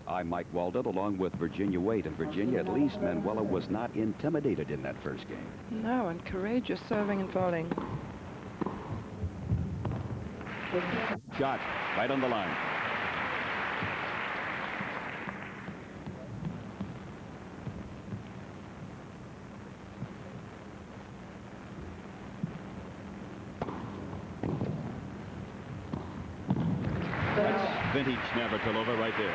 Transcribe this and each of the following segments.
I'm Mike Walden, along with Virginia Wade. And Virginia, at least Manuela was not intimidated in that first game. No, and courageous serving and volleying. Shot right on the line. That's vintage Navratilova right there.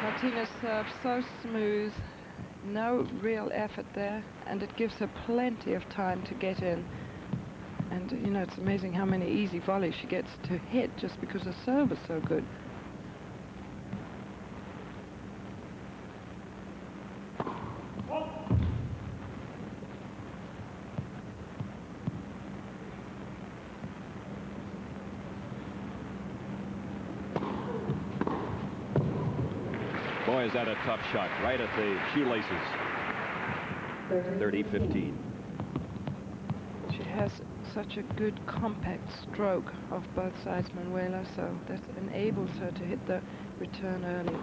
Martinez serves so smooth, no real effort there, and it gives her plenty of time to get in. And, you know, it's amazing how many easy volleys she gets to hit just because her serve is so good. Boy, is that a tough shot, right at the shoelaces. 30-15. She has such a good compact stroke of both sides, Manuela, so that enables her to hit the return early.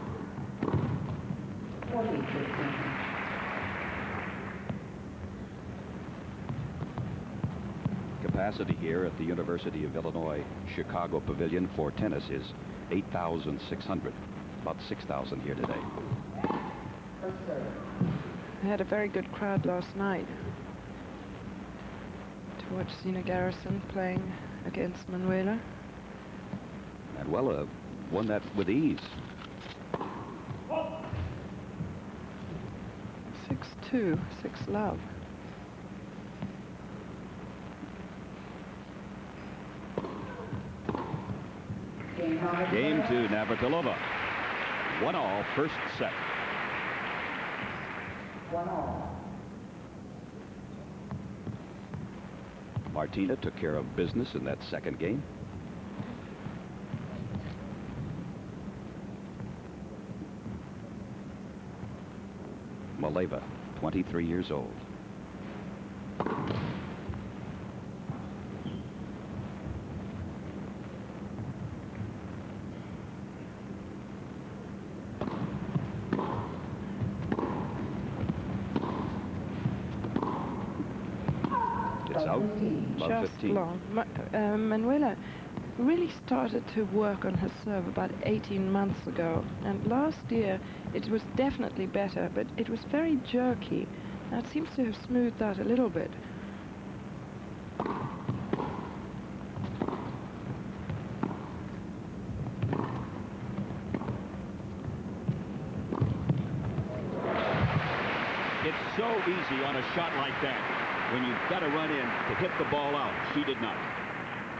Capacity here at the University of Illinois Chicago Pavilion for tennis is 8,600. About 6,000 here today. I had a very good crowd last night to watch Zina Garrison playing against Manuela. Manuela won that with ease. 6-2, 6-love. Game 2, Navratilova. 1-all, first set. 1-all. Martina took care of business in that second game. Maleeva, 23 years old. It's out. About Just 15. long. Manuela really started to work on her serve about 18 months ago, and last year it was definitely better, but it was very jerky. Now it seems to have smoothed out a little bit. It's so easy on a shot like that when you've got to run in to hit the ball out. She did not.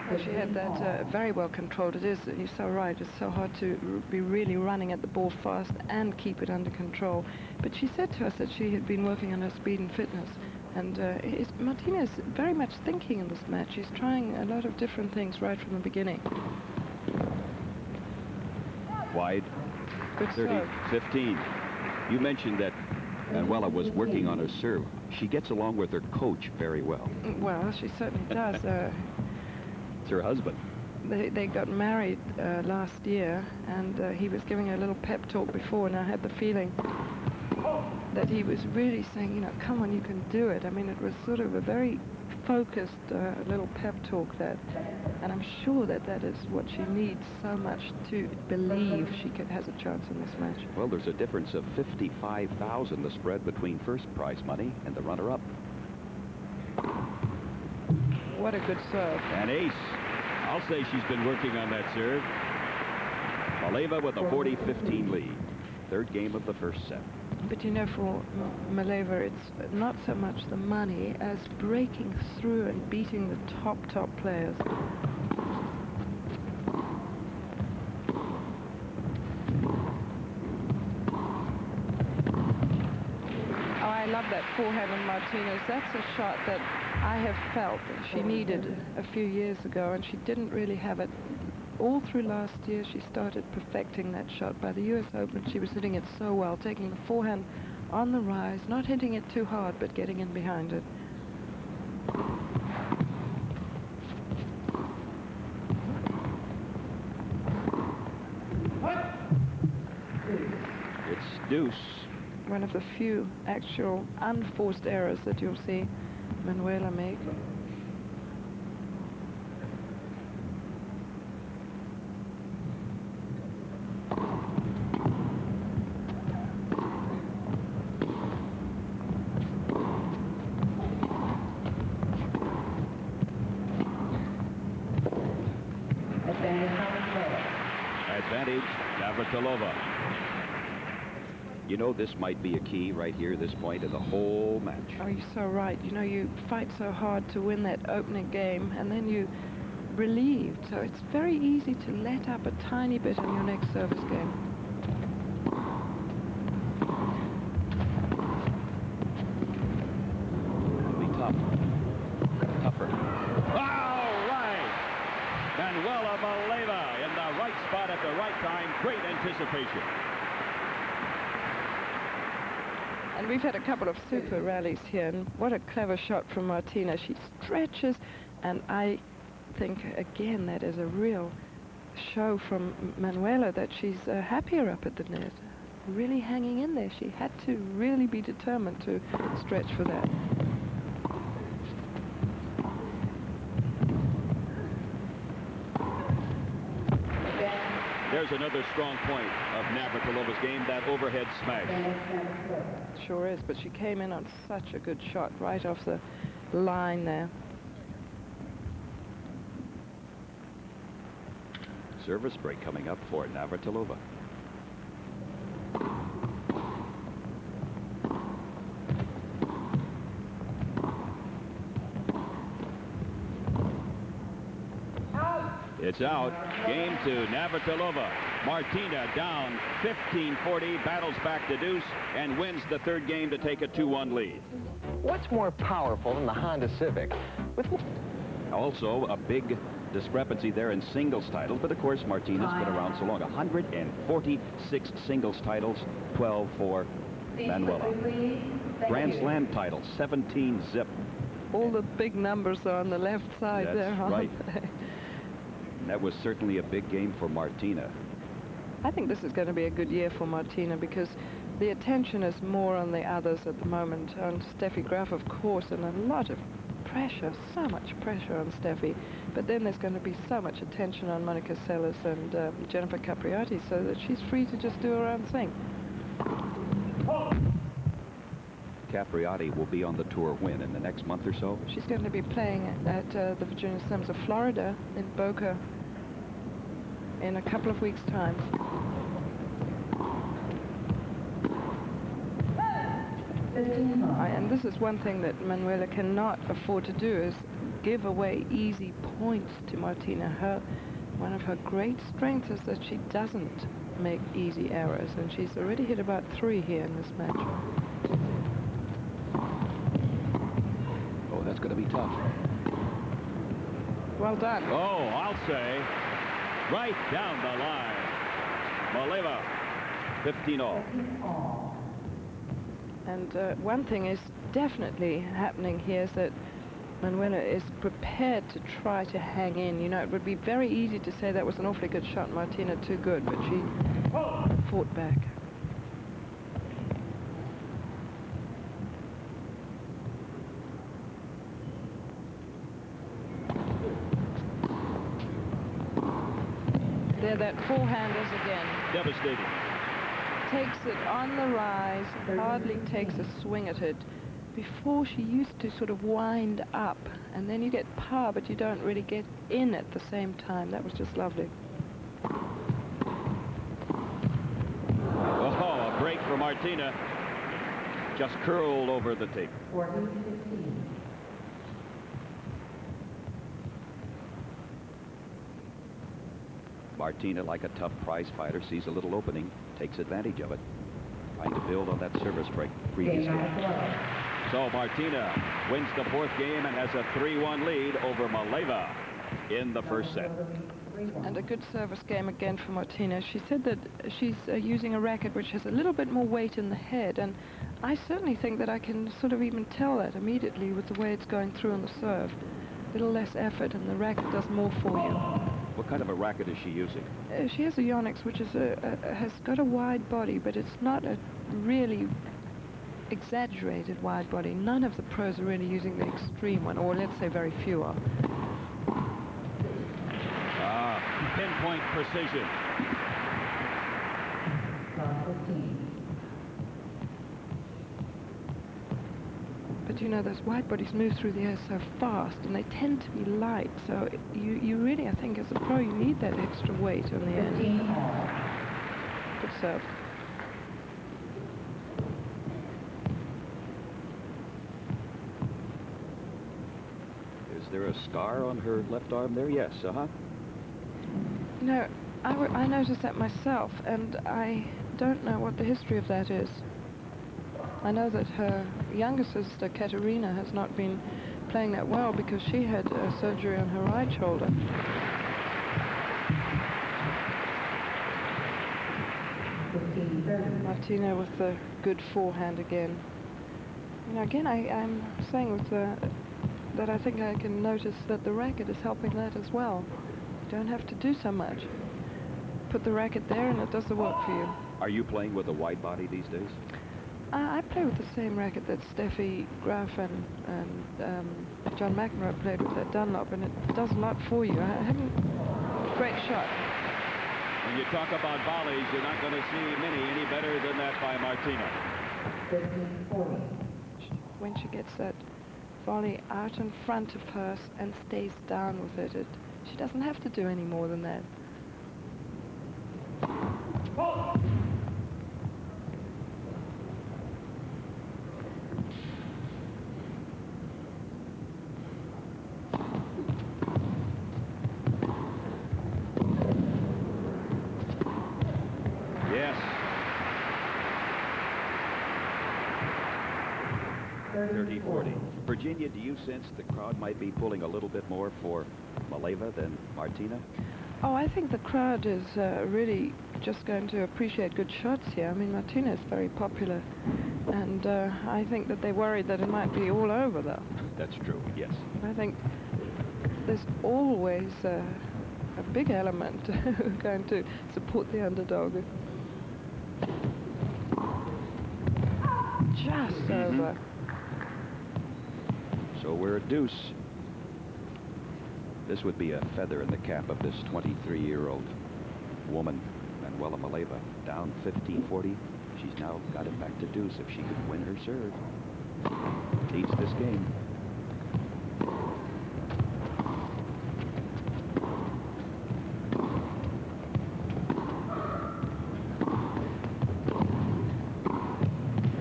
Well, she had that very well controlled. It is, you're so right, it's so hard to be really running at the ball fast and keep it under control. But she said to us that she had been working on her speed and fitness. And Martina is very much thinking in this match. She's trying a lot of different things right from the beginning. Wide. Good serve. 30-15. You mentioned that Manuela was working on her serve. She gets along with her coach very well. Well, she certainly does. It's her husband. They got married last year, and he was giving her a little pep talk before, and I had the feeling that he was really saying, you know, come on, you can do it. I mean, it was sort of a very focused little pep talk that, and I'm sure that that is what she needs so much to believe she has a chance in this match. Well, there's a difference of 55,000, the spread between first prize money and the runner-up. What a good serve. And ace. I'll say she's been working on that serve. Maleeva with a 40-15 lead. Third game of the first set. But you know, for Maleeva, it's not so much the money as breaking through and beating the top players. Oh, I love that forehand on Martinez. That's a shot that I have felt that she needed a few years ago, and she didn't really have it. All through last year, she started perfecting that shot. By the US Open, she was hitting it so well, taking the forehand on the rise, not hitting it too hard, but getting in behind it. deuce. One of the few actual unforced errors that you'll see Manuela make. Advantage, Navratilova. You know, this might be a key right here, this point of the whole match. Oh, you're so right. You know, you fight so hard to win that opening game, and then you relieved. So it's very easy to let up a tiny bit in your next service game. It'll be tough. Tougher. All right! Manuela Maleeva in the right spot at the right time. Great anticipation. And we've had a couple of super rallies here, and what a clever shot from Martina. She stretches, and I think, again, that is a real show from Manuela that she's happier up at the net. Really hanging in there. She had to really be determined to stretch for that. There's another strong point of Navratilova's game, that overhead smash. Sure is, but she came in on such a good shot right off the line there. Service break coming up for Navratilova. It's out. Game to Navratilova. Martina down 15-40, battles back to deuce, and wins the third game to take a 2-1 lead. What's more powerful than the Honda Civic? Also, a big discrepancy there in singles titles, but of course Martina's been around so long. 146 singles titles, 12 for Manuela. Grand Slam titles, 17 zip. All the big numbers are on the left side. That's there, right. aren't they? That was certainly a big game for Martina. I think this is going to be a good year for Martina because the attention is more on the others at the moment. On Steffi Graf, of course, and a lot of pressure, so much pressure on Steffi. But then there's going to be so much attention on Monica Seles and Jennifer Capriati, so that she's free to just do her own thing. Capriati will be on the tour when? In the next month or so? She's going to be playing at the Virginia Slams of Florida in Boca in a couple of weeks' time. And this is one thing that Manuela cannot afford to do, is give away easy points to Martina. One of her great strengths is that she doesn't make easy errors, and she's already hit about 3 here in this match. Oh, that's going to be tough. Well done. Oh, I'll say, right down the line. Maleeva, 15-all. And one thing is definitely happening here is that Manuela is prepared to try to hang in. You know, it would be very easy to say that was an awfully good shot, Martina, too good, but she fought back. There, that forehand is again. Devastating. Takes it on the rise, hardly takes a swing at it. Before, she used to sort of wind up, and then you get par, but you don't really get in at the same time. That was just lovely. Oh, a break for Martina. Just curled over the tape. Martina, like a tough prize fighter, sees a little opening, takes advantage of it, trying to build on that service break previously. So Martina wins the 4th game and has a 3-1 lead over Maleeva in the first set. And a good service game again for Martina. She said that she's using a racket which has a little bit more weight in the head, and I certainly think that I can sort of even tell that immediately with the way it's going through on the serve. A little less effort, and the racket does more for you. What kind of a racket is she using? She has a Yonex, which is has got a wide body, but it's not a really exaggerated wide body. None of the pros are really using the extreme one, or let's say very few are. Pinpoint precision. But you know, those wide bodies move through the air so fast, and they tend to be light, so you really, I think, as a pro, you need that extra weight on the end. Good serve. Is there a scar on her left arm there? Yes, You know, I noticed that myself, and I don't know what the history of that is. I know that her younger sister, Katerina, has not been playing that well because she had surgery on her right shoulder. Martina with the good forehand again. You know, again, I'm saying with that I think I can notice that the racket is helping that as well. You don't have to do so much. Put the racket there and it does the work for you. Are you playing with a wide body these days? I play with the same racket that Steffi Graf and John McEnroe played with, that Dunlop, and it does a lot for you. I haven't... Great shot. When you talk about volleys, you're not going to see many any better than that by Martina. When she gets that volley out in front of her and stays down with it, she doesn't have to do any more than that. Yes. 30-40. Virginia, do you sense the crowd might be pulling a little bit more for Maleeva than Martina? Oh, I think the crowd is really just going to appreciate good shots here. I mean, Martina is very popular, and I think that they're worried that it might be all over, though. That's true, yes. I think there's always a big element going to support the underdog. Just over. So we're a deuce. This would be a feather in the cap of this 23-year-old woman, Manuela Maleeva. Down 15-40. She's now got it back to deuce if she could win her serve. Needs this game.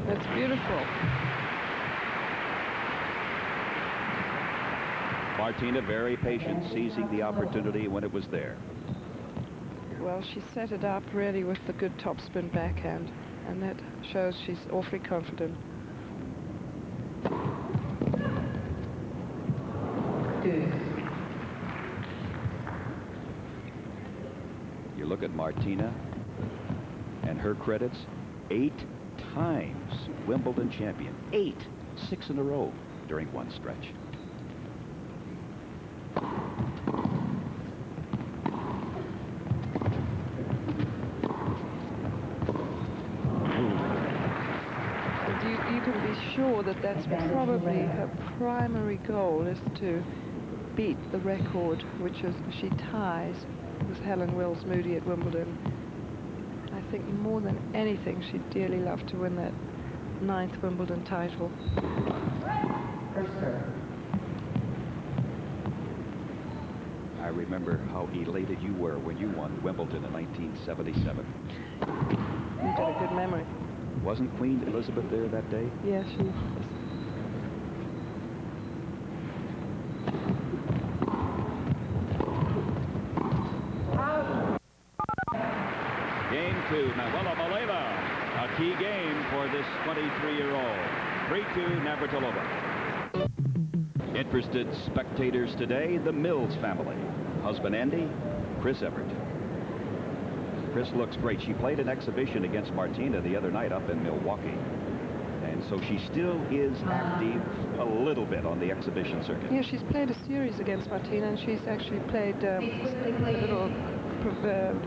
That's beautiful. Martina very patient, seizing the opportunity when it was there. Well, she set it up really with the good topspin backhand, and that shows she's awfully confident. You look at Martina and her credits. 8 times Wimbledon champion. 8. 6 in a row during one stretch. You can be sure that that's probably her primary goal, is to beat the record, which is she ties with Helen Wills Moody at Wimbledon. I think more than anything she'd dearly love to win that 9th Wimbledon title. I remember how elated you were when you won Wimbledon in 1977. You've got a good memory. Wasn't Queen Elizabeth there that day? Yes, she was. Game 2, Manuela Maleeva. A key game for this 23-year-old. 3-2 Navratilova. Interested spectators today, the Mills family. Husband Andy, Chris Everett. Chris looks great. She played an exhibition against Martina the other night up in Milwaukee. And So she still is active a little bit on the exhibition circuit. Yeah, she's played a series against Martina, and she's actually played a little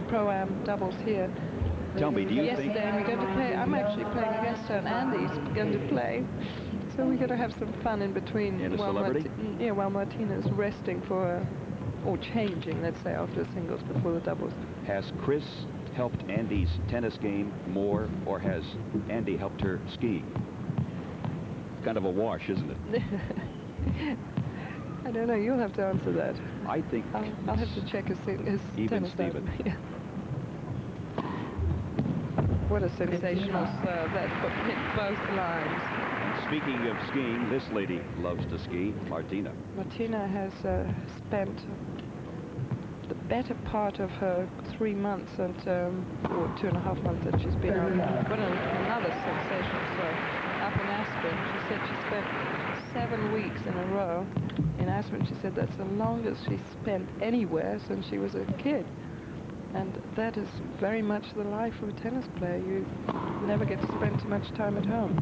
pro-am doubles here. Tell me, do you think... Yesterday, and we're going to play. I'm actually playing against her, and Andy's going to play. So we're going to have some fun in between. In a celebrity? While Martina's resting for, or changing, let's say, after the singles before the doubles. Has Chris helped Andy's tennis game more, or has Andy helped her skiing? Kind of a wash, isn't it? I don't know. You'll have to answer that. I think I'll have to check his even tennis Steven. Yeah. What a sensational serve. That hit both lines. Speaking of skiing, this lady loves to ski, Martina. Martina has spent the better part of her 3 months and or 2.5 months that she's been on. But another sensational serve up in Aspen. She said she spent 7 weeks in a row in Aspen. She said that's the longest she's spent anywhere since she was a kid. And that is very much the life of a tennis player. You never get to spend too much time at home.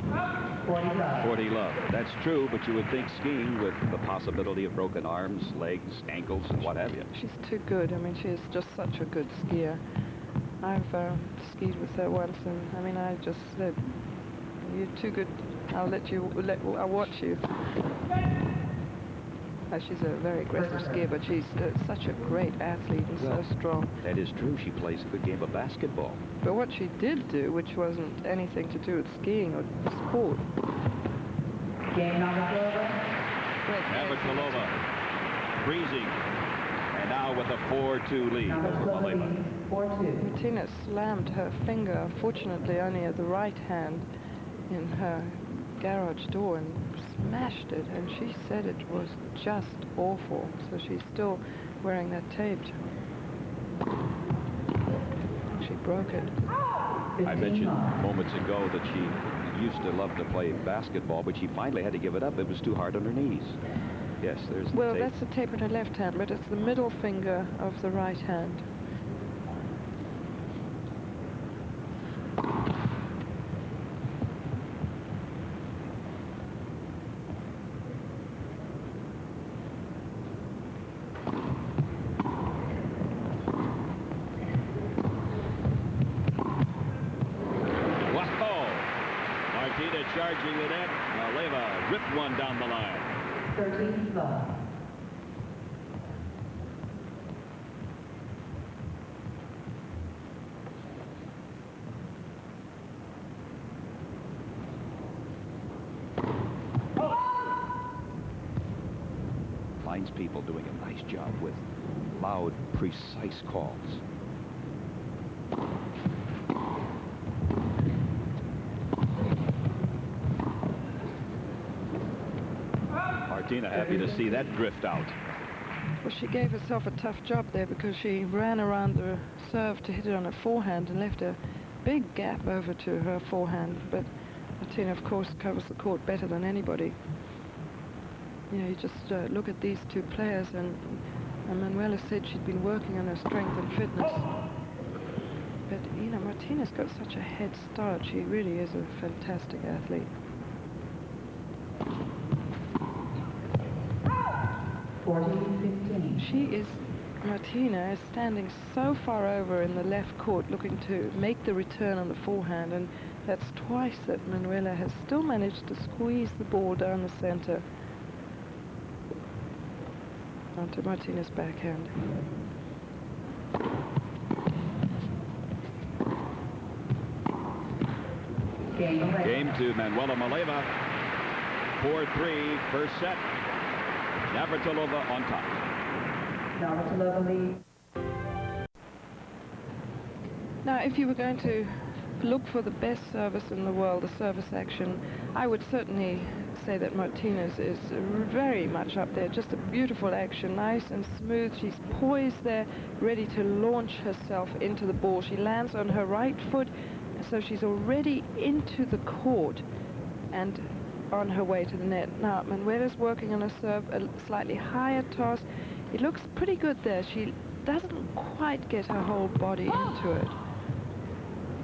40 love. That's true, but you would think skiing with the possibility of broken arms, legs, ankles, and what have you. She's too good. I mean, she is just such a good skier. I've skied with her once, and I mean, I just said, "You're too good. I'll watch you." She's a very aggressive skier, but she's such a great athlete and so strong. That is true. She plays a good game of basketball. But what she did do, which wasn't anything to do with skiing or sport. Game Navratilova. Navratilova freezing. And now with a 4-2 lead over Maleeva. 4-2. Martina slammed her finger, unfortunately only at the right hand, in her garage door and smashed it, and she said it was just awful. So she's still wearing that tape. She broke it. I mentioned moments ago that she used to love to play basketball, but she finally had to give it up. It was too hard on her knees. Yes, there's the Well, tape. that's the tape in her left hand, but it's the middle finger of the right hand. Charging the net. Maleeva ripped one down the line. 13 love. Finds people doing a nice job with loud, precise calls. Martina happy to see that drift out. Well, she gave herself a tough job there because she ran around the serve to hit it on her forehand and left a big gap over to her forehand. But Martina, of course, covers the court better than anybody. You know, you just look at these two players, and Manuela said she'd been working on her strength and fitness. But, you know, Martina's got such a head start. She really is a fantastic athlete. 14-15. Martina is standing so far over in the left court looking to make the return on the forehand, and that's twice that Manuela has still managed to squeeze the ball down the center onto Martina's backhand. Game to Manuela Maleeva. 4-3 first set. Navratilova on top. Navratilova lead. Now, if you were going to look for the best service in the world, the service action, I would certainly say that Martina's is very much up there. Just a beautiful action, nice and smooth. She's poised there, ready to launch herself into the ball. She lands on her right foot, so she's already into the court and on her way to the net. Now, Manuela's working on a serve, a slightly higher toss. It looks pretty good there. She doesn't quite get her whole body into it.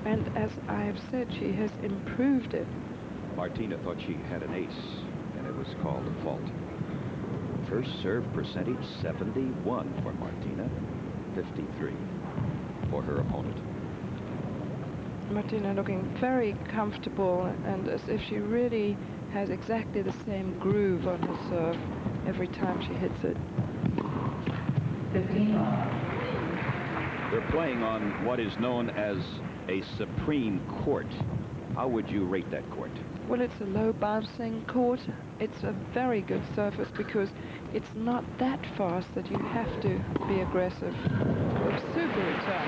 And as I have said, she has improved it. Martina thought she had an ace, and it was called a fault. First serve percentage 71 for Martina, 53 for her opponent. Martina looking very comfortable and as if she really has exactly the same groove on her serve every time she hits it. 15 love. They're playing on what is known as a supreme court. How would you rate that court? Well, it's a low bouncing court. It's a very good surface because it's not that fast that you have to be aggressive. A super return.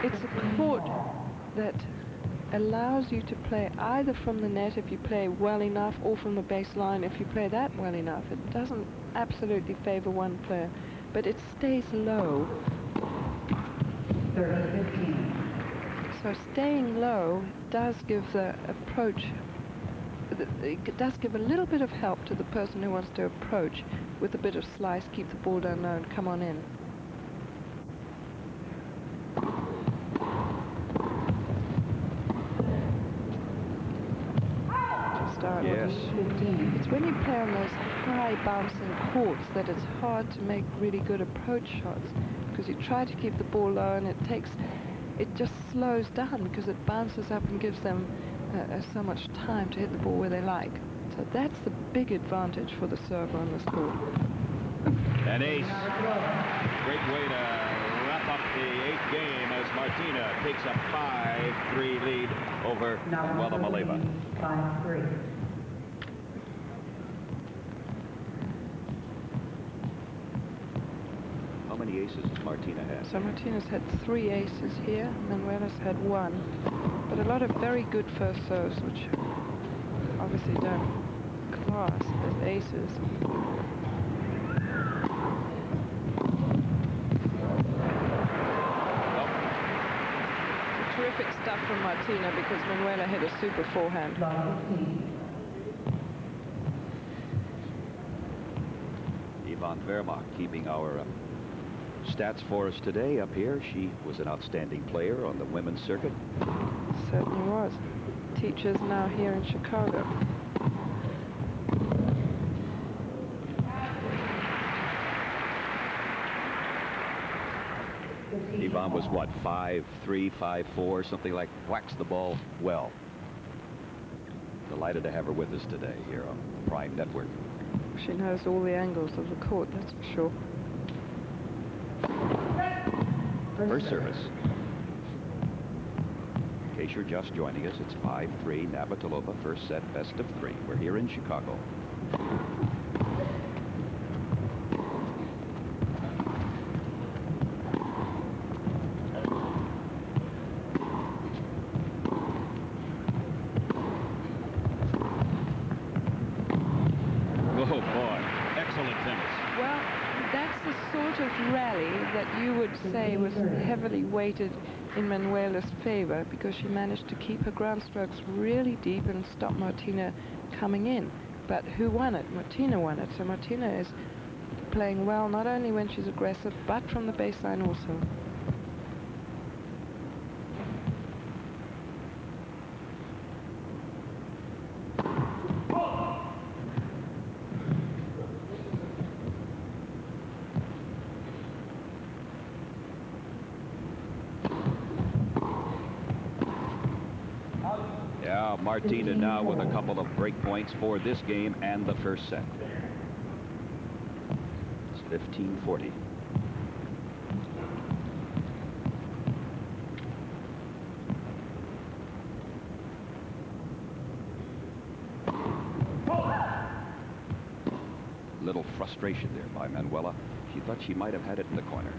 It's a court that allows you to play either from the net if you play well enough or from the baseline if you play that well enough. It doesn't absolutely favor one player, but it stays low. 30-15. So staying low does give the approach, it does give a little bit of help to the person who wants to approach with a bit of slice, keep the ball down low and come on in. Yes. It's when you play on those high bouncing courts that it's hard to make really good approach shots because you try to keep the ball low and it just slows down because it bounces up and gives them so much time to hit the ball where they like. So that's the big advantage for the server on this court. An ace. Great way to wrap up the 8th game as Martina takes a 5-3 lead over Maleeva. 5-3. How many aces does Martina have? So Martina's had 3 aces here, Manuela's had 1. But a lot of very good first serves, which obviously don't class as aces. Terrific stuff from Martina because Manuela hit a super forehand. Love 15. Yvonne Verma keeping our stats for us today up here. She was an outstanding player on the women's circuit. Certainly was. Teachers now here in Chicago. Yvonne was what, 5-3, 5-4, something like, whacks the ball well. Delighted to have her with us today here on Prime Network. She knows all the angles of the court, that's for sure. First service. In case you're just joining us, it's 5-3 Navratilova, first set, best of 3. We're here in Chicago. Oh boy, excellent tennis. Well, that's the sort of rally that you would say was heavily weighted in Manuela's favor because she managed to keep her ground strokes really deep and stop Martina coming in. But who won it? Martina won it. So Martina is playing well not only when she's aggressive but from the baseline also. Yeah, Martina now with a couple of break points for this game and the first set. It's 15-40. Little frustration there by Manuela. She thought she might have had it in the corner.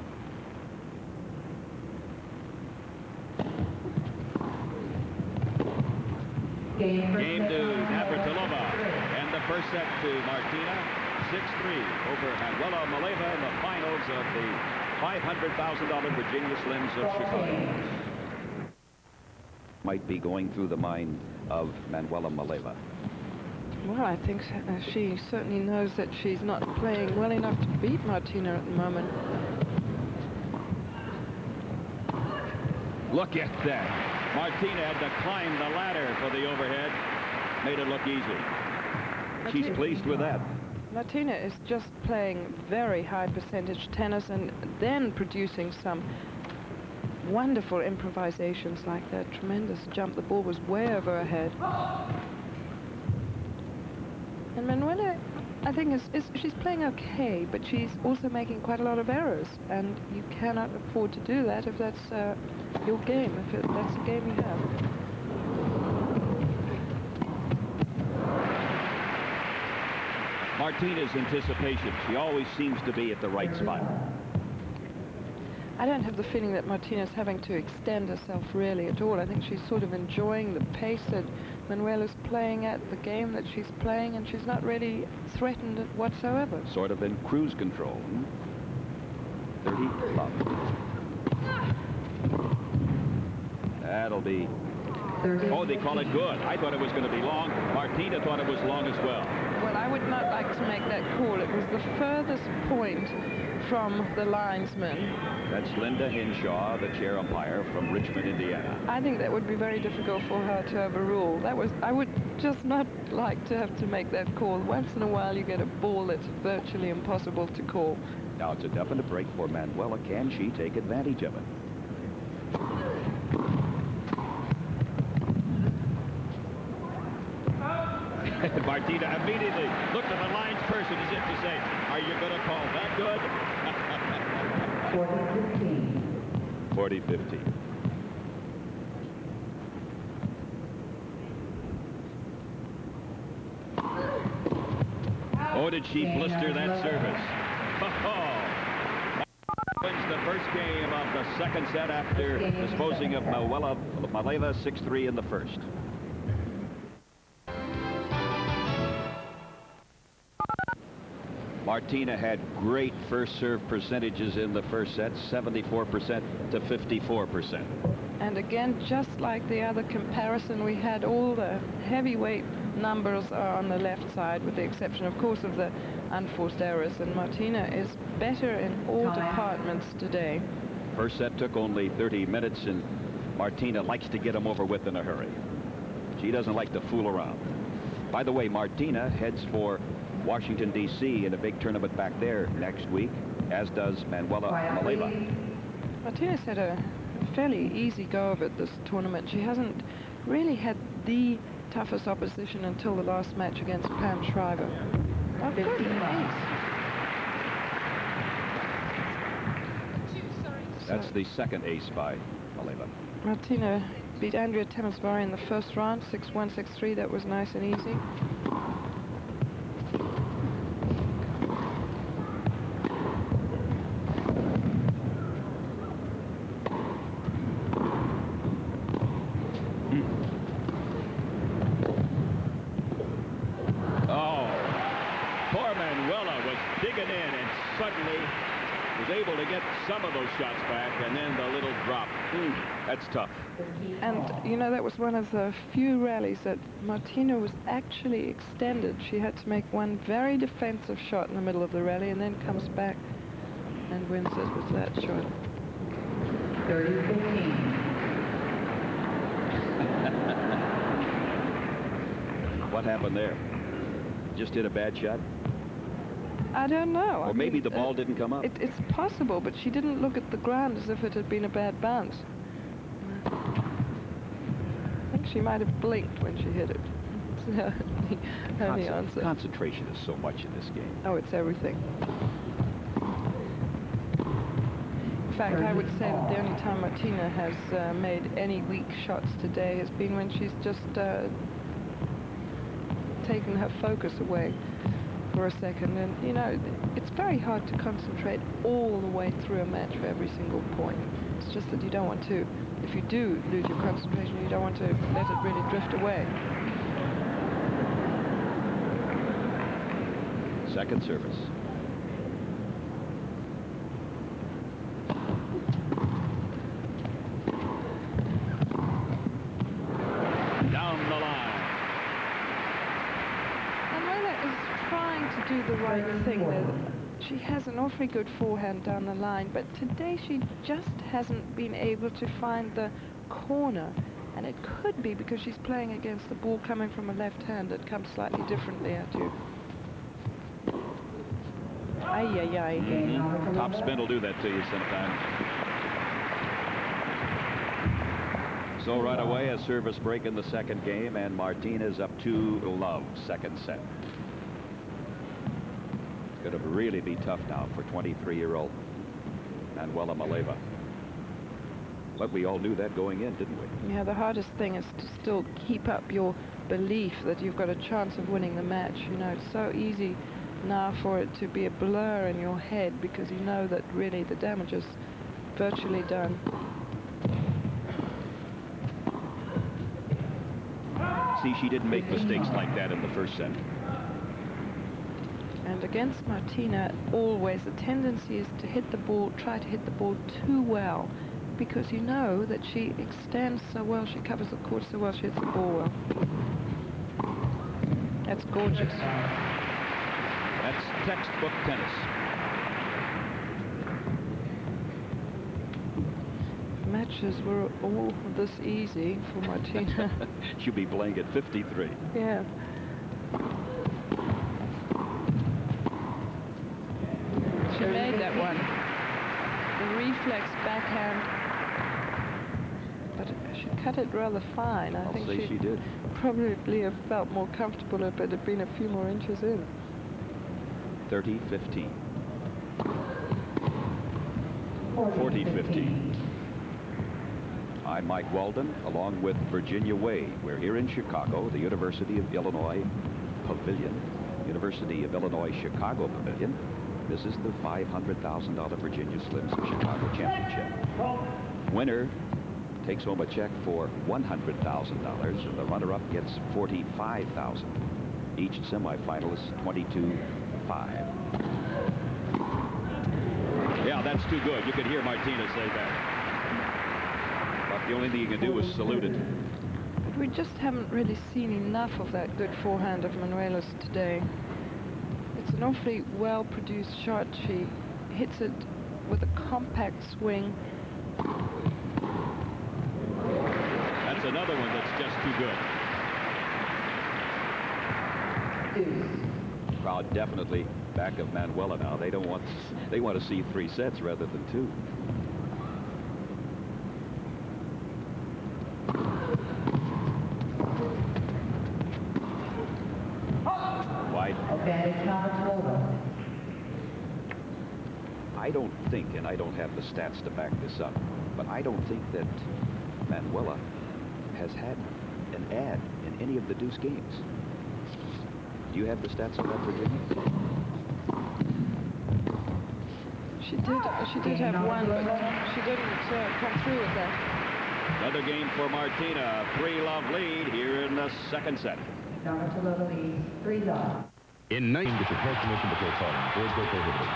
Game to Navratilova, and the first set to Martina, 6-3 over Maleeva in the finals of the $500,000 Virginia Slims of Chicago. Might be going through the mind of Maleeva. Well, I think she certainly knows that she's not playing well enough to beat Martina at the moment. Look at that. Martina had to climb the ladder for the overhead. Made it look easy. She's pleased with that. Martina is just playing very high percentage tennis and then producing some wonderful improvisations like that tremendous jump. The ball was way over her head. And Manuela, I think, she's playing okay, but she's also making quite a lot of errors. And you cannot afford to do that if that's your game, if that's the game you have. Martina's anticipation. She always seems to be at the right spot. I don't have the feeling that Martina's having to extend herself really at all. I think she's sort of enjoying the pace that Manuela's playing at, the game that she's playing, and she's not really threatened whatsoever. Sort of in cruise control. 30 love. That'll be... Oh, they call it good. I thought it was going to be long. Martina thought it was long as well. Well, I would not like to make that call. It was the furthest point from the linesman. That's Linda Hinshaw, the chair umpire from Richmond, Indiana. I think that would be very difficult for her to overrule. I would just not like to have to make that call. Once in a while you get a ball that's virtually impossible to call. Now it's a definite break for Manuela. Can she take advantage of it? Martina immediately looked at the lines person as if to say, are you going to call that good? 40-15. 40-15. Oh, did she blister that service? Oh, wins the first game of the second set after disposing of Maleeva 6-3 in the first. Martina had great first serve percentages in the first set, 74% to 54%. And again, just like the other comparison we had, all the heavyweight numbers are on the left side, with the exception, of course, of the unforced errors. And Martina is better in all departments today. First set took only 30 minutes, and Martina likes to get them over with in a hurry. She doesn't like to fool around. By the way, Martina heads for Washington, D.C. in a big tournament back there next week, as does Manuela Maleeva. Martina's had a fairly easy go of it this tournament. She hasn't really had the toughest opposition until the last match against Pam Shriver. Oh, good, an ace. That's the second ace by Maleeva. Martina beat Andrea Temesvari in the first round, 6-1, 6-3. That was nice and easy. Able to get some of those shots back, and then the little drop. That's tough. And, you know, that was one of the few rallies that Martina was actually extended. She had to make one very defensive shot in the middle of the rally and then comes back and wins it with that shot. 30-15. What happened there? Just hit a bad shot? I don't know. Or maybe the ball didn't come up. It's possible, but she didn't look at the ground as if it had been a bad bounce. I think she might have blinked when she hit it. That's the only answer. Concentration is so much in this game. Oh, it's everything. In fact, I would say that the only time Martina has made any weak shots today has been when she's just taken her focus away for a second. And, you know, it's very hard to concentrate all the way through a match for every single point. It's just that you don't want to, if you do lose your concentration, you don't want to let it really drift away. Second service. Down the line. Maleeva is trying to do the right thing. she has an awfully good forehand down the line, but today she just hasn't been able to find the corner. And it could be because she's playing against the ball coming from a left hand that comes slightly differently at you. Ay, ay, ay. Top spin will do that to you sometimes. So right away, a service break in the second game, and Martinez up 2-love, second set. It's going to really be tough now for 23-year-old Maleeva. But we all knew that going in, didn't we? Yeah, the hardest thing is to still keep up your belief that you've got a chance of winning the match. You know, it's so easy now for it to be a blur in your head because you know that really the damage is virtually done. See, she didn't make mistakes like that in the first set. And against Martina, always the tendency is to hit the ball, try to hit the ball too well, because you know that she extends so well, she covers the court so well, she hits the ball well. That's gorgeous. That's textbook tennis. Matches were all this easy for Martina. She'll be playing at 53. Yeah. She made that one. The reflex backhand. But she cut it rather fine. I think she did. Probably have felt more comfortable if it had been a few more inches in. 30-15. 40-15. I'm Mike Walden, along with Virginia Wade. We're here in Chicago, the University of Illinois Pavilion. University of Illinois Chicago Pavilion. This is the $500,000 Virginia Slims of Chicago Championship. Winner takes home a check for $100,000, and the runner-up gets $45,000. Each semifinalist $22,500. Yeah, that's too good. You could hear Martina say that. But the only thing you can do is salute it. But we just haven't really seen enough of that good forehand of Manuela's today. It's an awfully well-produced shot. She hits it with a compact swing. That's another one that's just too good. Crowd definitely back of Manuela now. They want to see 3 sets rather than 2. Wide. Okay, Navratilova. I don't think, and I don't have the stats to back this up, but I don't think that Manuela has had an ad in any of the deuce games. Do you have the stats on that, Virginia? She did have one, but she didn't come through with that. Another game for Martina. 3-love lead here in the second set. Navratilova leads 3-love. In 9, which is no permission to play calling. Boards go prohibited.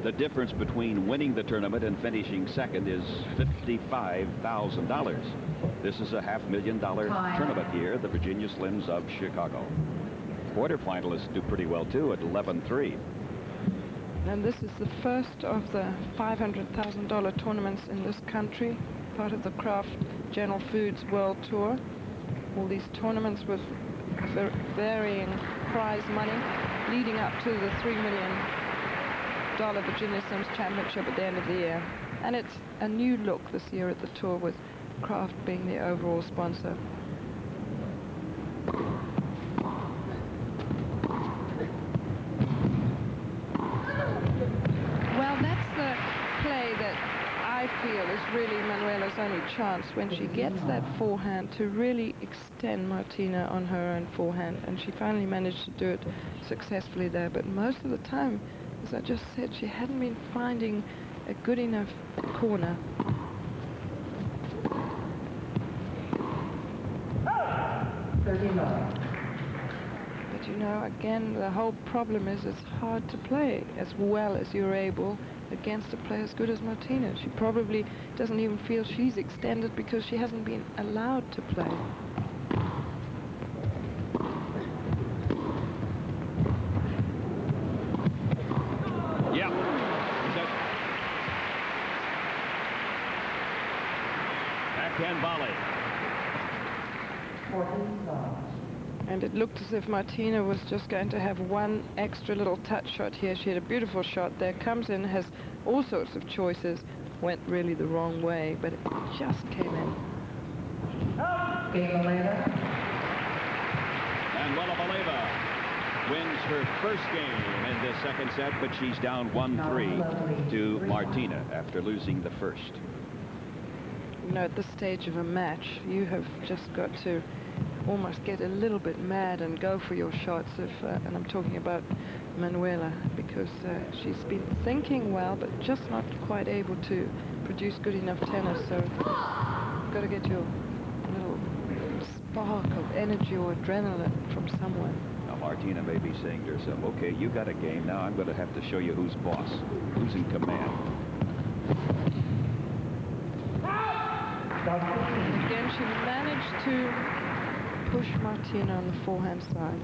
The difference between winning the tournament and finishing second is $55,000. This is a $500,000 tournament here, the Virginia Slims of Chicago. Quarterfinalists do pretty well, too, at 11-3. And this is the first of the $500,000 tournaments in this country, part of the Kraft General Foods World Tour. All these tournaments with varying prize money leading up to the $3 million Virginia Slims Championship at the end of the year. And it's a new look this year at the tour with Kraft being the overall sponsor. Well, that's the play that I feel is really Manuela's only chance when she gets that forehand to really extend Martina on her own forehand. And she finally managed to do it successfully there. But most of the time, as I just said, she hadn't been finding a good enough corner. But you know, again, the whole problem is it's hard to play as well as you're able against a player as good as Martina. She probably doesn't even feel she's extended because she hasn't been allowed to play. backhand volley. 14 love. And it looked as if Martina was just going to have one extra little touch shot here. She had a beautiful shot there, comes in, has all sorts of choices, went really the wrong way, but it just came in. Game Maleeva. And Maleeva wins her first game in this second set, but she's down 1-3 to Martina after losing the first. You know, at this stage of a match, you have just got to almost get a little bit mad and go for your shots. And I'm talking about Manuela, because she's been thinking well, but just not quite able to produce good enough tennis. So you've got to get your little spark of energy or adrenaline from somewhere. Now Martina may be saying to herself, okay, you got a game, now I'm going to have to show you who's boss, who's in command. Again, she managed to push Martina on the forehand side.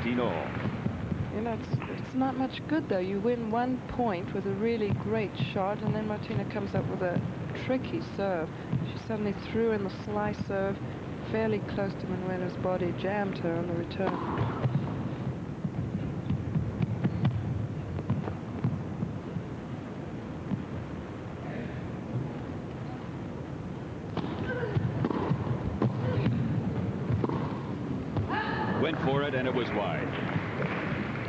You know, it's not much good, though. You win 1 point with a really great shot, and then Martina comes up with a tricky serve. She suddenly threw in the slice serve fairly close to Manuela's body, jammed her on the return. Went for it, and it was wide.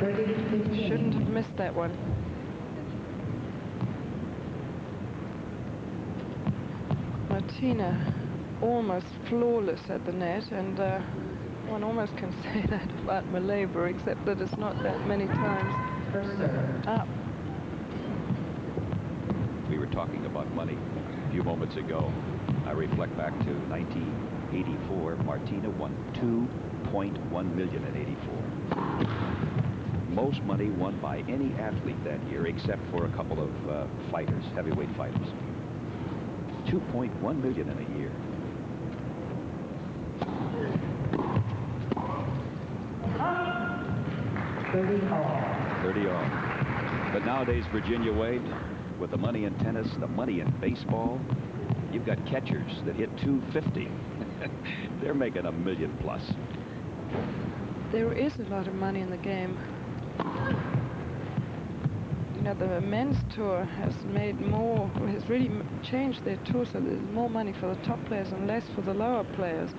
Shouldn't have missed that one. Martina almost flawless at the net, and one almost can say that about Maleeva, except that it's not that many times up. We were talking about money a few moments ago. I reflect back to 1984. Martina won $2.1 million in '84. Most money won by any athlete that year, except for a couple of fighters, heavyweight fighters. $2.1 million in a year. 30 all. But nowadays, Virginia Wade, with the money in tennis, the money in baseball, you've got catchers that hit 250. They're making $1 million plus. There is a lot of money in the game. You know, the men's tour has made more, has really changed their tour, so there's more money for the top players and less for the lower players.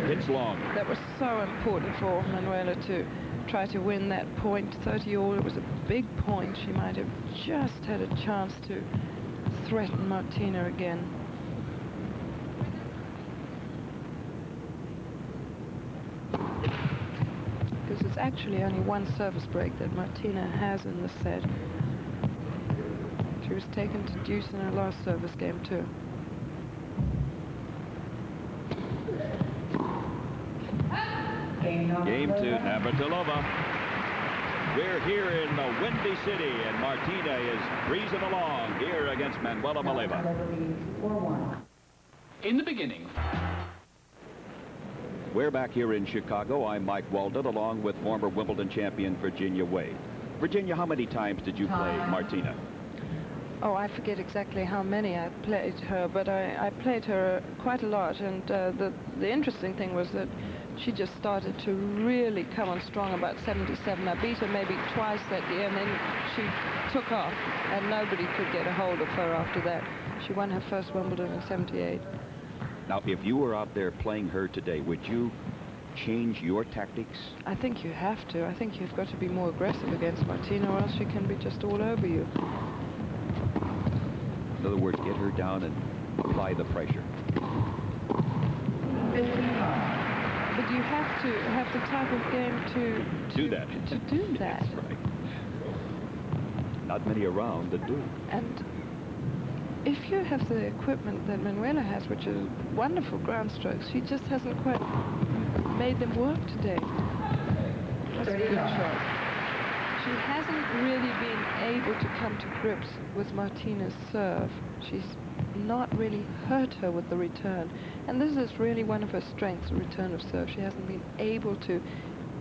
It's long. That was so important for Manuela to try to win that point. 30 all, it was a big point. She might have just had a chance to threaten Martina again. Because it's actually only one service break that Martina has in the set. She was taken to deuce in her last service game too. Game 2, Navratilova. We're here in the Windy City, and Martina is breezing along here against Manuela Maleeva. In the beginning. We're back here in Chicago. I'm Mike Walden, along with former Wimbledon champion Virginia Wade. Virginia, how many times did you play Martina? Oh, I forget exactly how many I played her, but I played her quite a lot, and the interesting thing was that she just started to really come on strong about 77. I beat her maybe twice that year, and then she took off, and nobody could get a hold of her after that. She won her first Wimbledon in '78. Now, if you were out there playing her today, would you change your tactics? I think you have to. I think you've got to be more aggressive against Martina, or else she can be just all over you. In other words, get her down and apply the pressure. But you have to have the type of game to do that. To do that. That's right. Not many around that do. And if you have the equipment that Manuela has, which is wonderful ground strokes, she just hasn't quite made them work today. That's a good shot. She hasn't really been able to come to grips with Martina's serve. She's not really hurt her with the return. And this is really one of her strengths, the return of serve. She hasn't been able to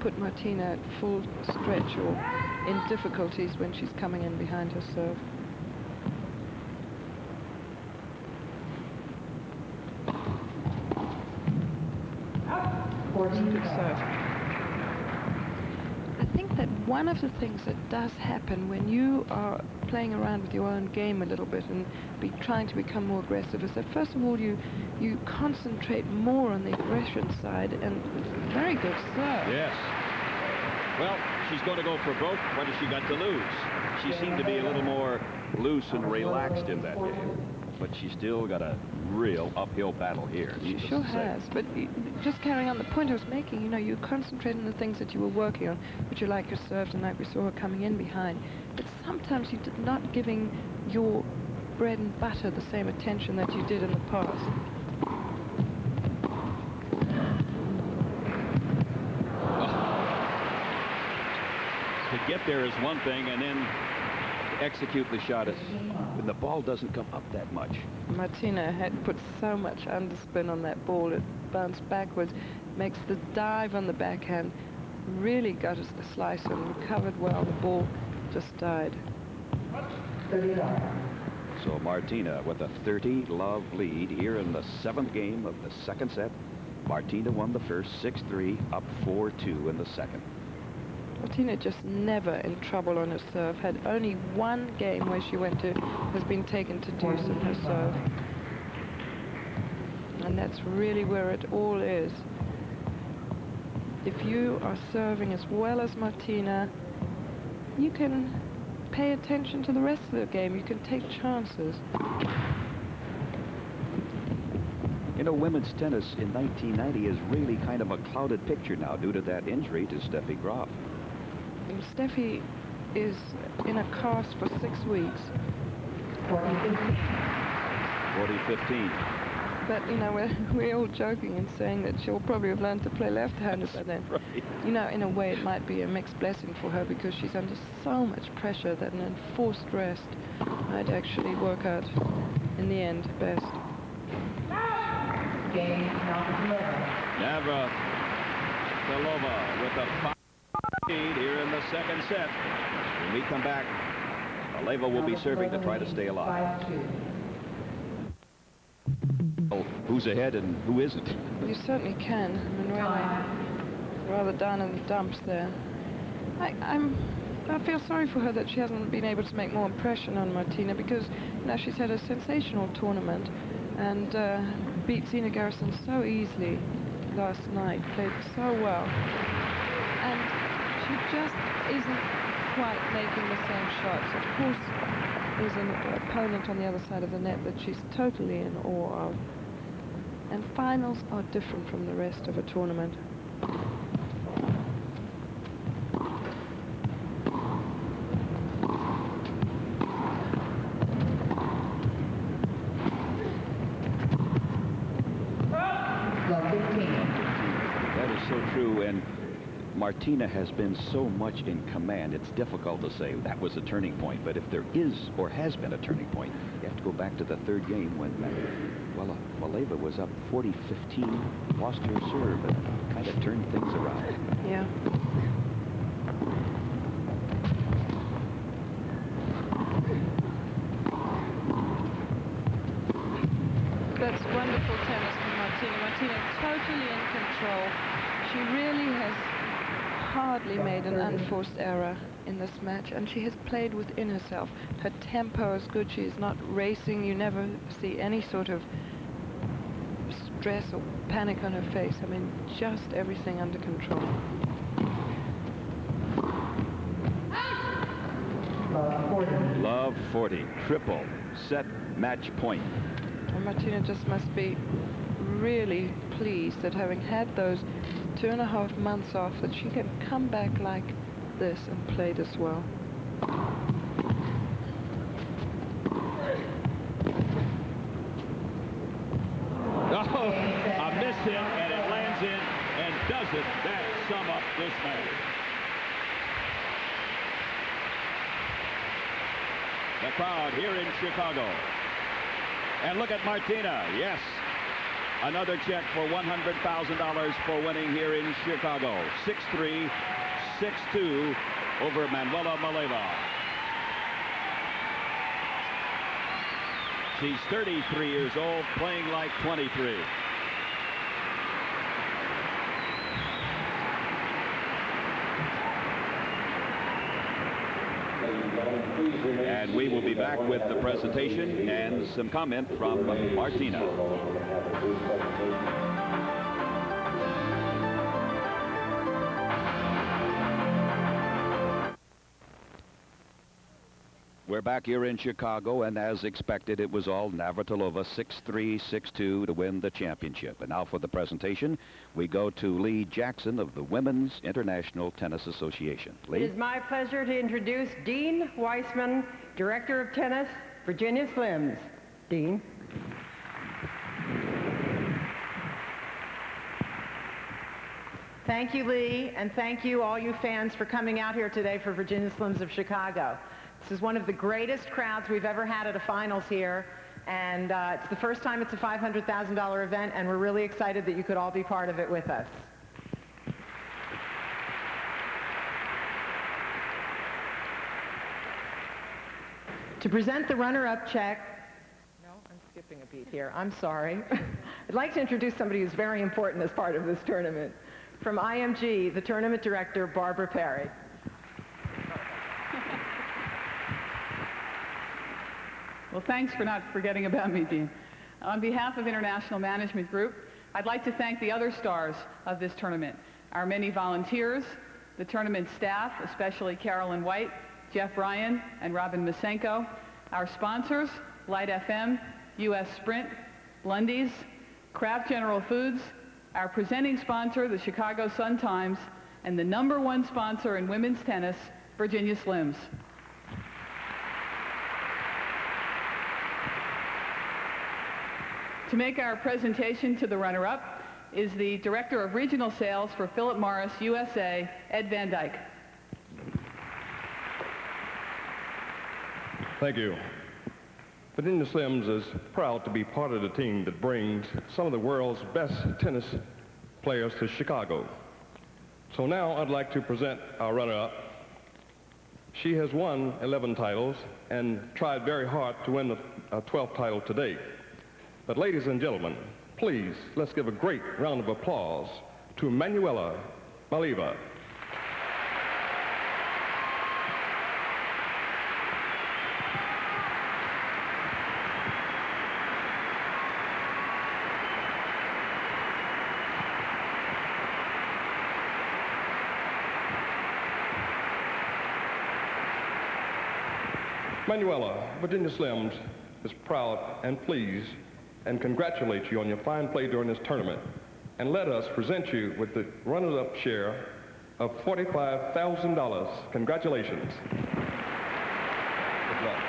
put Martina at full stretch or in difficulties when she's coming in behind her serve. Good serve. I think that one of the things that does happen when you are playing around with your own game a little bit and trying to become more aggressive is that first of all you concentrate more on the aggression side, and very good serve. Yes. Well, she's going to go for both. What has she got to lose? She seemed to be a little more loose and relaxed in that game, but she's still got a real uphill battle here. She sure has. But just carrying on the point I was making, you know, you concentrate on the things that you were working on, which you like her serve tonight. We saw her coming in behind. But sometimes you're not giving your bread and butter the same attention that you did in the past. To get there is one thing, and then execute the shot is when the ball doesn't come up that much. Martina had put so much underspin on that ball. It bounced backwards, makes the dive on the backhand, really got us the slice and recovered well. The ball just died. So Martina with a 30-love lead here in the 7th game of the 2nd set. Martina won the first 6-3, up 4-2 in the 2nd. Martina just never in trouble on her serve. Had only one game where she has been taken to deuce in her serve. And that's really where it all is. If you are serving as well as Martina, you can pay attention to the rest of the game. You can take chances. You know, women's tennis in 1990 is really kind of a clouded picture now due to that injury to Steffi Graf. Steffi is in a cast for 6 weeks. 40-15. But, you know, we're all joking and saying that she'll probably have learned to play left-handed by then. Right. You know, in a way it might be a mixed blessing for her because she's under so much pressure that an enforced rest might actually work out in the end best. Game Navratilova with a 5 lead here in the 2nd set. When we come back, Maleeva will be serving to try to stay alive. 5-2. Who's ahead and who isn't? You certainly can. Manuela rather down in the dumps there. I feel sorry for her that she hasn't been able to make more impression on Martina because, you know, she's had a sensational tournament and beat Zina Garrison so easily last night, played so well. And she just isn't quite making the same shots. Of course, there's an opponent on the other side of the net that she's totally in awe of. And finals are different from the rest of a tournament. That is so true, and Martina has been so much in command, it's difficult to say that was a turning point. But if there is or has been a turning point, you have to go back to the 3rd game when, Maleeva was up 40-15, lost her serve, and kind of turned things around. Yeah. That's wonderful tennis from Martina. Martina totally in control. She really has hardly made an unforced error in this match, and she has played within herself. Her tempo is good. She is not racing. You never see any sort of stress or panic on her face. I mean, just everything under control. Love 40, triple set match point. And Martina just must be really pleased that having had those 2.5 months off, that she can come back like this and play this well. hit, and it lands in, and doesn't that sum up this match? The crowd here in Chicago. And look at Martina. Yes. Another check for $100,000 for winning here in Chicago. 6-3, 6-2 over Manuela Maleeva. She's 33 years old, playing like 23. And we will be back with the presentation and some comment from Martina. We're back here in Chicago, and as expected, it was all Navratilova, 6-3, 6-2 to win the championship. And now for the presentation, we go to Lee Jackson of the Women's International Tennis Association. Lee? It is my pleasure to introduce Dean Weissman, Director of Tennis, Virginia Slims. Dean. Thank you, Lee, and thank you, all you fans, for coming out here today for Virginia Slims of Chicago. This is one of the greatest crowds we've ever had at a finals here, and it's the first time it's a $500,000 event, and we're really excited that you could all be part of it with us. To present the runner-up check, no, I'm skipping a beat here, I'm sorry. I'd like to introduce somebody who's very important as part of this tournament. From IMG, the tournament director, Barbara Perry. Well, thanks for not forgetting about me, Dean. On behalf of International Management Group, I'd like to thank the other stars of this tournament, our many volunteers, the tournament staff, especially Carolyn White, Jeff Ryan, and Robin Masenko, our sponsors, Light FM, US Sprint, Blundies, Kraft General Foods, our presenting sponsor, the Chicago Sun-Times, and the #1 sponsor in women's tennis, Virginia Slims. To make our presentation to the runner-up is the Director of Regional Sales for Philip Morris USA, Ed Van Dyke. Thank you. Virginia Slims is proud to be part of the team that brings some of the world's best tennis players to Chicago. So now I'd like to present our runner-up. She has won 11 titles and tried very hard to win the 12th title today. But ladies and gentlemen, please, let's give a great round of applause to Manuela Maleeva. Manuela, Virginia Slims is proud and pleased and congratulate you on your fine play during this tournament. And let us present you with the runners-up share of $45,000. Congratulations. Good luck.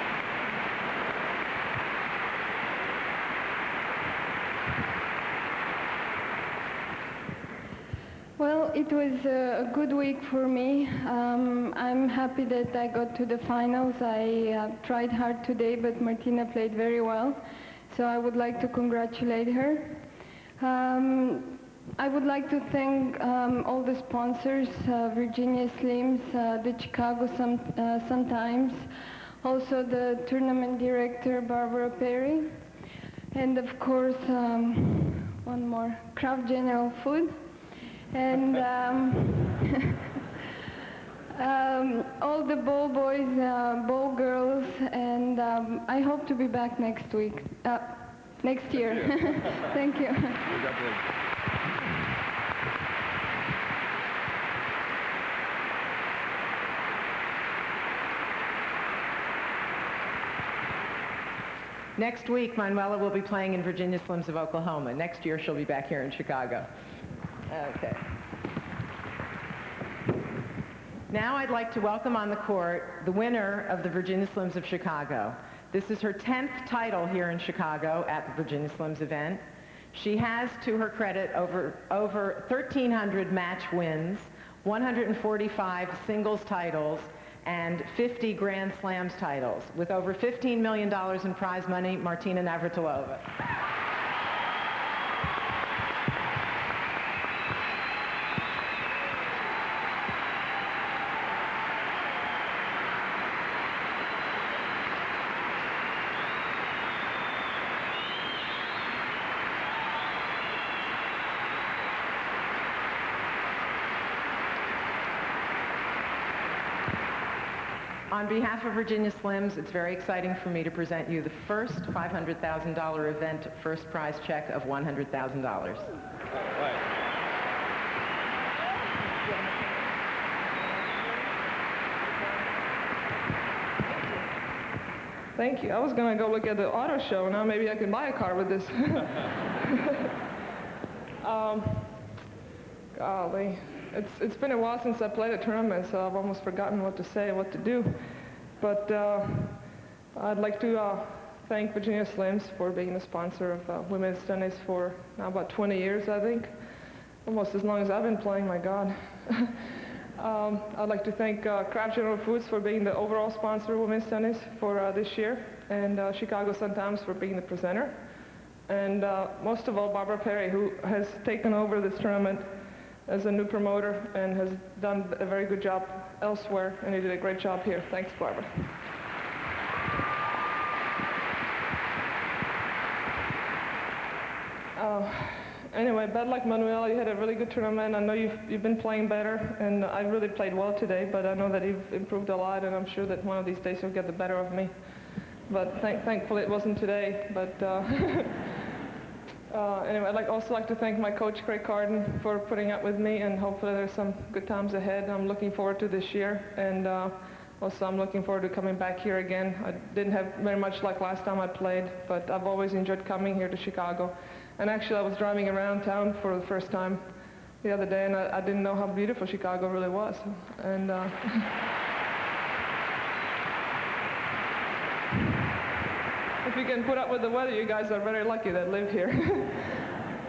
Well, it was a good week for me. I'm happy that I got to the finals. I tried hard today, but Martina played very well. So I would like to congratulate her. I would like to thank all the sponsors, Virginia Slims, the Chicago Sun-Times, also the tournament director, Barbara Perry, and of course, one more, Kraft General Food, and all the ball boys, ball girls, and I hope to be back next week, next year. Thank you. Next week, Manuela will be playing in Virginia Slims of Oklahoma. Next year, she'll be back here in Chicago. Okay. Now I'd like to welcome on the court the winner of the Virginia Slims of Chicago. This is her 10th title here in Chicago at the Virginia Slims event. She has, to her credit, over 1,300 match wins, 145 singles titles, and 50 Grand Slams titles. With over $15 million in prize money, Martina Navratilova. On behalf of Virginia Slims, it's very exciting for me to present you the first $500,000 event first prize check of $100,000. Thank you. I was going to go look at the auto show. Now maybe I can buy a car with this. Golly. It's been a while since I played a tournament, so I've almost forgotten what to say, what to do. But I'd like to thank Virginia Slims for being the sponsor of women's tennis for now about 20 years, I think. Almost as long as I've been playing, my God. I'd like to thank Kraft General Foods for being the overall sponsor of women's tennis for this year, and Chicago Sun-Times for being the presenter. And most of all, Barbara Perry, who has taken over this tournament as a new promoter and has done a very good job elsewhere, and he did a great job here. Thanks, Barbara. Anyway, bad luck, Manuela. You had a really good tournament. I know you've been playing better, and I really played well today, but I know that you've improved a lot, and I'm sure that one of these days you'll get the better of me. But thankfully it wasn't today. But anyway, I'd also like to thank my coach, Craig Carden, for putting up with me, and hopefully there's some good times ahead. I'm looking forward to this year, and also I'm looking forward to coming back here again. I didn't have very much luck last time I played, but I've always enjoyed coming here to Chicago. And actually, I was driving around town for the first time the other day, and I didn't know how beautiful Chicago really was. And if you can put up with the weather, you guys are very lucky that live here.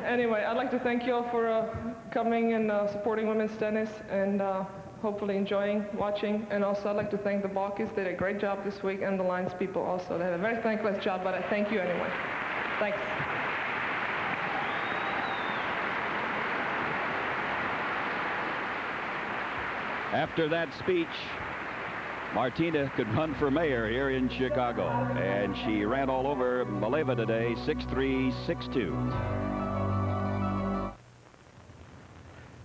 Anyway, I'd like to thank you all for coming and supporting women's tennis, and hopefully enjoying watching. And also, I'd like to thank the Balkis. They did a great job this week, and the Lions people also. They had a very thankless job, but I thank you anyway. Thanks. After that speech, Martina could run for mayor here in Chicago, and she ran all over Maleeva today, 6-3, 6-2.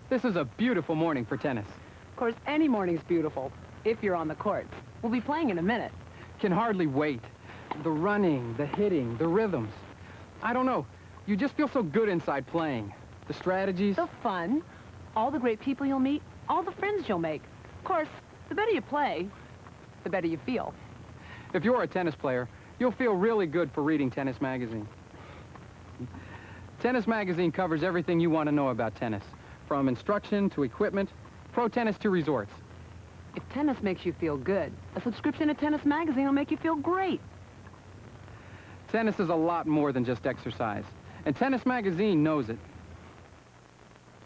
This is a beautiful morning for tennis. Of course, any morning's beautiful if you're on the courts. We'll be playing in a minute. Can hardly wait. The running, the hitting, the rhythms. I don't know. You just feel so good inside playing. The strategies. The fun, all the great people you'll meet, all the friends you'll make. Of course, the better you play, the better you feel. If you're a tennis player, you'll feel really good for reading Tennis Magazine. Tennis Magazine covers everything you want to know about tennis, from instruction to equipment, pro tennis to resorts. If tennis makes you feel good, a subscription to Tennis Magazine will make you feel great. Tennis is a lot more than just exercise, and Tennis Magazine knows it.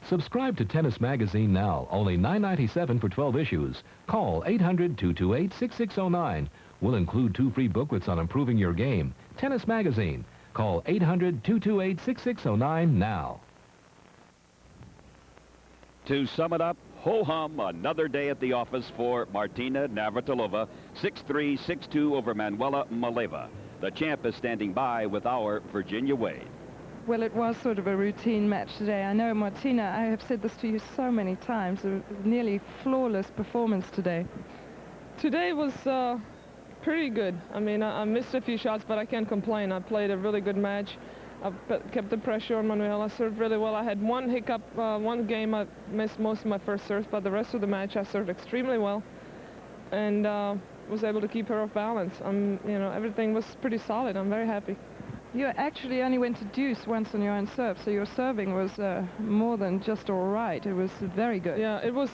Subscribe to Tennis Magazine now, only $9.97 for 12 issues. Call 800-228-6609. We'll include 2 free booklets on improving your game. Tennis Magazine. Call 800-228-6609 now. To sum it up, ho-hum, another day at the office for Martina Navratilova, 6-3, 6-2 over Manuela Maleeva. The champ is standing by with our Virginia Wade. Well, it was sort of a routine match today. I know, Martina, I have said this to you so many times, a nearly flawless performance today. Today was pretty good. I mean, I missed a few shots, but I can't complain. I played a really good match. I kept the pressure on Manuela. I served really well. I had one hiccup, one game I missed most of my first serves, but the rest of the match I served extremely well, and was able to keep her off balance. You know, everything was pretty solid. I'm very happy. You actually only went to deuce once on your own serve, so your serving was more than just all right. It was very good. Yeah, it was.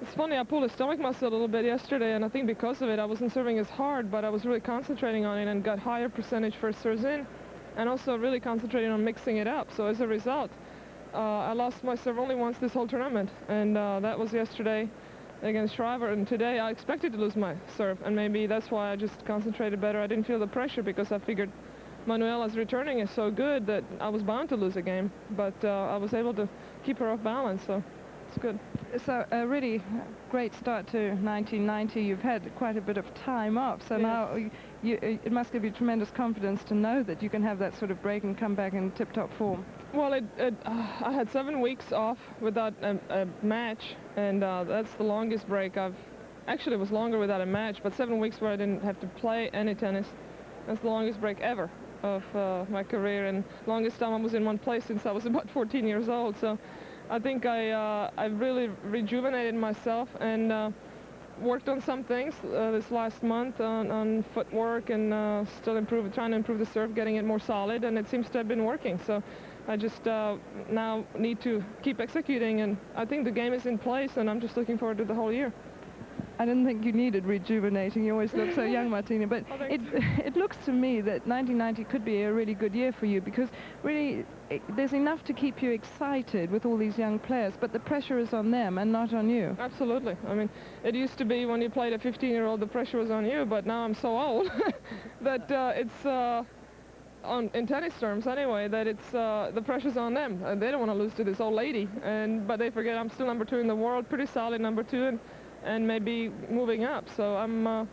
It's funny, I pulled a stomach muscle a little bit yesterday, and I think because of it, I wasn't serving as hard, but I was really concentrating on it and got higher percentage first serves in. and also really concentrating on mixing it up. So as a result, I lost my serve only once this whole tournament, and that was yesterday against Shriver, and today I expected to lose my serve, and maybe that's why I just concentrated better. I didn't feel the pressure because I figured Manuela's returning is so good that I was bound to lose a game, but I was able to keep her off balance, so it's good. So a really great start to 1990. You've had quite a bit of time off, so yes. now it must give you tremendous confidence to know that you can have that sort of break and come back in tip-top form. Well, I had 7 weeks off without a match, and that's the longest break I've... Actually, it was longer without a match, but 7 weeks where I didn't have to play any tennis. That's the longest break ever of my career, and longest time I was in one place since I was about 14 years old. So I think I've really rejuvenated myself and worked on some things this last month on footwork and still trying to improve the serve, getting it more solid, and it seems to have been working. So I just now need to keep executing, and I think the game is in place, and I'm just looking forward to the whole year. I didn't think you needed rejuvenating. You always look so young, Martina. But it looks to me that 1990 could be a really good year for you, because really there's enough to keep you excited with all these young players, but the pressure is on them and not on you. Absolutely. I mean, it used to be when you played a 15-year-old, the pressure was on you, but now I'm so old that it's... in tennis terms anyway, that it's the pressure's on them. They don't want to lose to this old lady, but they forget I'm still number 2 in the world, pretty solid number 2, and maybe moving up. So I'm,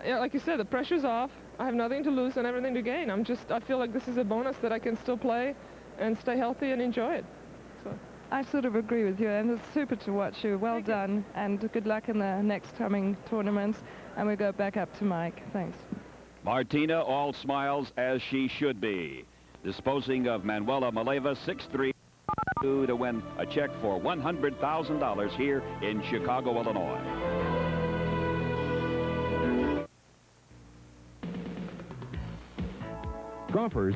yeah, like you said, the pressure's off. I have nothing to lose and everything to gain. I feel like this is a bonus that I can still play and stay healthy and enjoy it. So I sort of agree with you, and it's super to watch you. Well done, and good luck in the next coming tournaments. And we go back up to Mike. Thanks. Martina, all smiles as she should be. Disposing of Manuela Maleeva 6-3 to win a check for $100,000 here in Chicago, Illinois. Golfers,